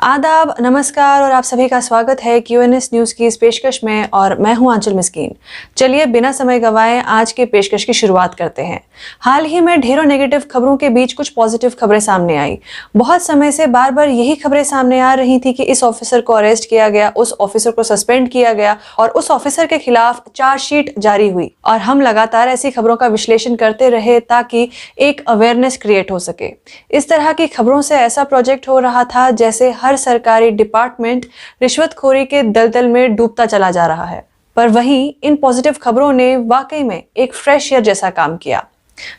आदाब, नमस्कार और आप सभी का स्वागत है QNS न्यूज़ की इस पेशकश में और मैं हूं आंचल मिस्कीन। चलिए बिना समय गंवाए आज के पेशकश की शुरुआत करते हैं। हाल ही में ढेरों नेगेटिव खबरों के बीच कुछ पॉजिटिव खबरें सामने आई। बहुत समय से बार बार यही खबरें सामने आ रही थी कि इस ऑफिसर को अरेस्ट किया गया, उस ऑफिसर को सस्पेंड किया गया और उस ऑफिसर के खिलाफ चार्जशीट जारी हुई और हम लगातार ऐसी खबरों का विश्लेषण करते रहे ताकि एक अवेयरनेस क्रिएट हो सके। इस तरह की खबरों से ऐसा प्रोजेक्ट हो रहा था जैसे हर सरकारी डिपार्टमेंट रिश्वतखोरी के दलदल में डूबता चला जा रहा है। पर वहीं इन पॉजिटिव खबरों ने वाकई में एक फ्रेश एयर जैसा काम किया।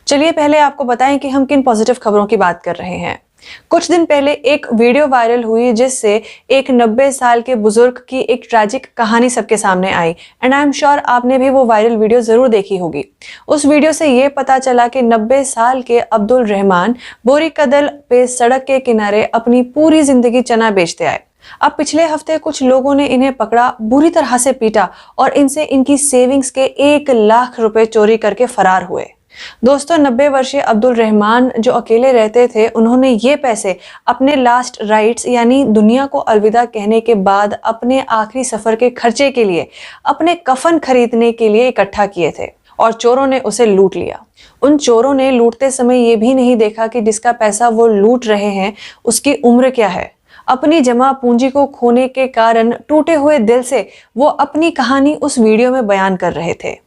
चलिए पहले आपको बताएं कि हम किन पॉजिटिव खबरों की बात कर रहे हैं। कुछ दिन पहले एक वीडियो वायरल हुई जिससे एक 90 साल के बुजुर्ग की एक ट्रैजिक कहानी सबके सामने आई एंड आई एम श्योर आपने भी वो वायरल वीडियो जरूर देखी होगी। उस वीडियो से ये पता चला कि 90 साल के अब्दुल रहमान बोरीकदल पे सड़क के किनारे अपनी पूरी जिंदगी चना बेचते आए। अब पिछले हफ्ते कुछ लोगों ने इन्हें पकड़ा, बुरी तरह से पीटा और इनसे इनकी सेविंग्स के 1 लाख रुपए चोरी करके फरार हुए। दोस्तों, 90 वर्षीय अब्दुल रहमान जो अकेले रहते थे, उन्होंने ये पैसे अपने लास्ट राइट्स यानी दुनिया को अलविदा कहने के बाद अपने आखिरी सफर के खर्चे के लिए, अपने कफन खरीदने के लिए इकट्ठा किए थे और चोरों ने उसे लूट लिया। उन चोरों ने लूटते समय ये भी नहीं देखा कि जिसका पैसा वो लूट रहे हैं उसकी उम्र क्या है। अपनी जमा पूंजी को खोने के कारण टूटे हुए दिल से वो अपनी कहानी उस वीडियो में बयान कर रहे थे।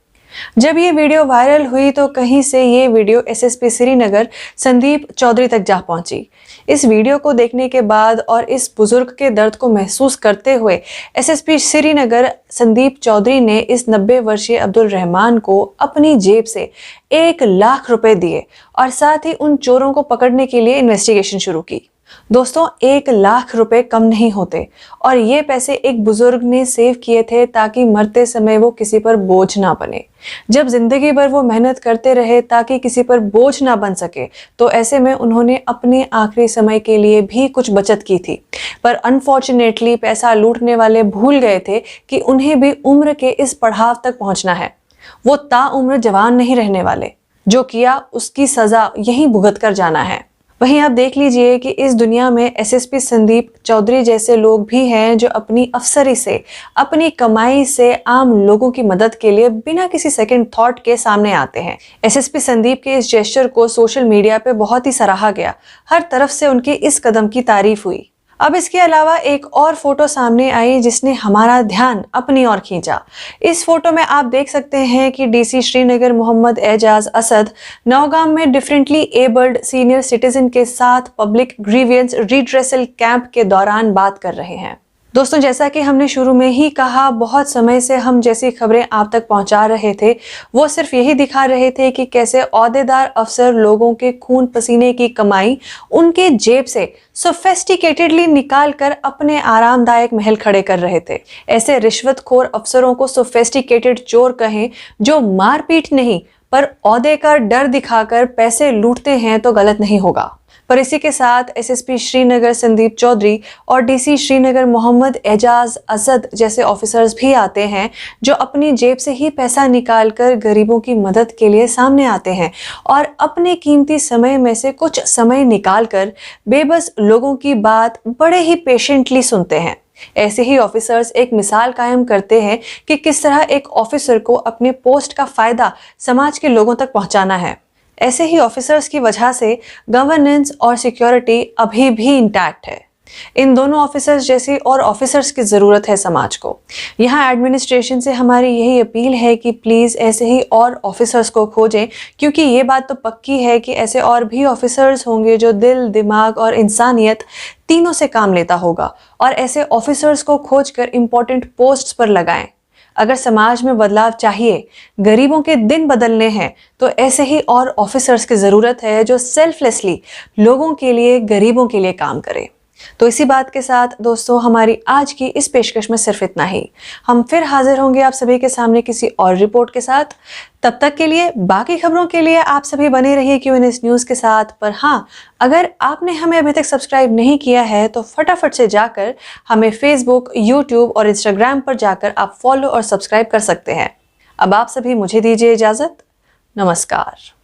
जब ये वीडियो वायरल हुई तो कहीं से ये वीडियो SSP श्रीनगर संदीप चौधरी तक जा पहुंची। इस वीडियो को देखने के बाद और इस बुजुर्ग के दर्द को महसूस करते हुए SSP श्रीनगर संदीप चौधरी ने इस 90 वर्षीय अब्दुल रहमान को अपनी जेब से 1 लाख रुपए दिए और साथ ही उन चोरों को पकड़ने के लिए इन्वेस्टिगेशन शुरू की। दोस्तों, 1 लाख रुपए कम नहीं होते और ये पैसे एक बुजुर्ग ने सेव किए थे ताकि मरते समय वो किसी पर बोझ ना बने। जब जिंदगी भर वो मेहनत करते रहे ताकि किसी पर बोझ ना बन सके, तो ऐसे में उन्होंने अपने आखिरी समय के लिए भी कुछ बचत की थी। पर अनफॉर्चुनेटली पैसा लूटने वाले भूल गए थे कि उन्हें भी उम्र के इस पड़ाव तक पहुंचना है। वो ताउम्र जवान नहीं रहने वाले। जो किया उसकी सजा यहीं भुगत कर जाना है। वहीं आप देख लीजिए कि इस दुनिया में SSP संदीप चौधरी जैसे लोग भी हैं जो अपनी अफसरी से, अपनी कमाई से आम लोगों की मदद के लिए बिना किसी सेकंड थॉट के सामने आते हैं। SSP संदीप के इस जेस्चर को सोशल मीडिया पे बहुत ही सराहा गया। हर तरफ से उनके इस कदम की तारीफ हुई। अब इसके अलावा एक और फोटो सामने आई जिसने हमारा ध्यान अपनी ओर खींचा। इस फोटो में आप देख सकते हैं कि DC श्रीनगर मोहम्मद एजाज असद नौगाम में डिफरेंटली एबल्ड सीनियर सिटीजन के साथ पब्लिक ग्रीवियंस रिड्रेसल कैंप के दौरान बात कर रहे हैं। दोस्तों, जैसा कि हमने शुरू में ही कहा, बहुत समय से हम जैसी खबरें आप तक पहुंचा रहे थे वो सिर्फ यही दिखा रहे थे कि कैसे ओहदेदार अफसर लोगों के खून पसीने की कमाई उनके जेब से सोफेस्टिकेटेडली निकाल कर अपने आरामदायक महल खड़े कर रहे थे। ऐसे रिश्वतखोर अफसरों को सोफेस्टिकेटेड चोर कहें जो मारपीट नहीं पर ओहदे का डर दिखाकर पैसे लूटते हैं तो गलत नहीं होगा। पर इसी के साथ SSP श्रीनगर संदीप चौधरी और DC श्रीनगर मोहम्मद एजाज असद जैसे ऑफिसर्स भी आते हैं जो अपनी जेब से ही पैसा निकालकर गरीबों की मदद के लिए सामने आते हैं और अपने कीमती समय में से कुछ समय निकालकर बेबस लोगों की बात बड़े ही पेशेंटली सुनते हैं। ऐसे ही ऑफिसर्स एक मिसाल कायम करते हैं कि किस तरह एक ऑफिसर को अपने पोस्ट का फायदा समाज के लोगों तक पहुंचाना है। ऐसे ही ऑफिसर्स की वजह से गवर्नेंस और सिक्योरिटी अभी भी इंटैक्ट है। इन दोनों ऑफिसर्स जैसी और ऑफिसर्स की ज़रूरत है समाज को। यहाँ एडमिनिस्ट्रेशन से हमारी यही अपील है कि प्लीज़ ऐसे ही और ऑफिसर्स को खोजें, क्योंकि ये बात तो पक्की है कि ऐसे और भी ऑफिसर्स होंगे जो दिल, दिमाग और इंसानियत तीनों से काम लेता होगा और ऐसे ऑफिसर्स को खोजकर इम्पोर्टेंट पोस्ट्स पर लगाएं। अगर समाज में बदलाव चाहिए, गरीबों के दिन बदलने हैं, तो ऐसे ही और ऑफिसर्स की ज़रूरत है जो सेल्फलेसली लोगों के लिए, गरीबों के लिए काम करें। तो इसी बात के साथ दोस्तों, हमारी आज की इस पेशकश में सिर्फ इतना ही। हम फिर हाजिर होंगे आप सभी के सामने किसी और रिपोर्ट के साथ। तब तक के लिए, बाकी खबरों के लिए आप सभी बने रहिए QNS न्यूज़ के साथ। पर हाँ, अगर आपने हमें अभी तक सब्सक्राइब नहीं किया है तो फटाफट से जाकर हमें Facebook, YouTube और Instagram पर जाकर आप फॉलो और सब्सक्राइब कर सकते हैं। अब आप सभी मुझे दीजिए इजाज़त। नमस्कार।